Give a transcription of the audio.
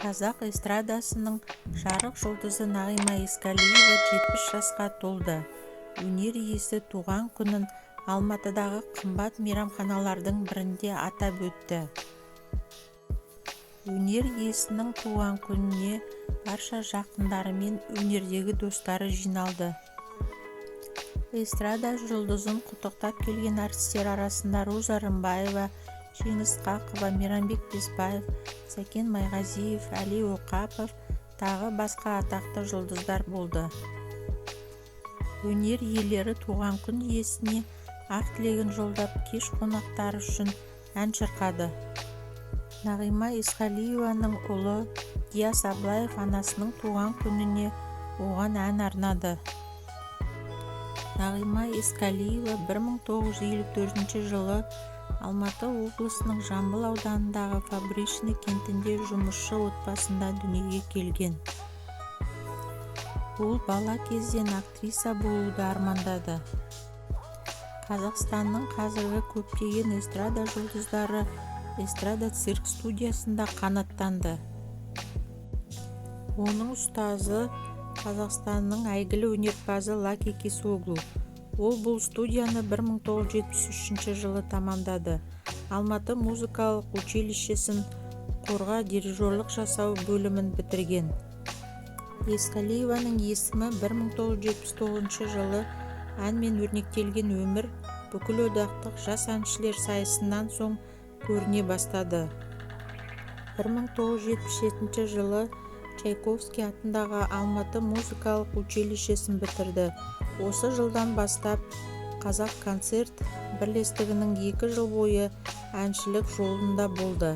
Қазақ эстрадасының жарық жұлдызы Нағима Есқалиева 70 жасқа толды. Өнер иесі туған күнін Алматыдағы қымбат мейрамханалардың бірінде атап өтті. Өнер иесінің туған күніне барша жақындары мен өнердегі достары жиналды. Эстрада жұлдызын құттықтап келген артистер арасында Роза Рымбаева, Жеңіс Қақова, Мейрамбек Бесбаев, Сәкен Майғазиев, Әли Оқапов тағы басқа атақты жұлдыздар болды. Өнер иелері туған күн иесіне ақ тілегін жолдап, кеш қонақтары үшін ән шырқады. Нағима Есқалиеваның ұлы Диас Аблаев анасының туған күніне оған ән арнады. Нағима Есқалиева 1954 жылы Алматы облысының Жамбыл ауданындағы Фабричный кентінде жұмысшы отбасында дүниеге келген. Ол бала кезден актриса болуды армандады. Қазақстанның қазіргі көптеген эстрада жұлдыздары эстрада цирк студиясында қанаттанды. Оның ұстазы Қазақстанның әйгілі өнерпазы Лаки Кесоглу. Ол бұл студияны 1973 жылы тамамдады. Алматы музыкалық училищесін қорға дирижерлік жасау бөлімін бітірген. Есқалиеваның есімі 1979 жылы әнмен өрнектелген өмір бүкіл одақтық жас әншілер сайысынан соң көріне бастады. 1977 жылы Чайковский атындағы Алматы музыкалық училищесін бітірді. Осы жылдан бастап Қазақ концерт бірлестігінің 2 жыл бойы әншілік жолында болды.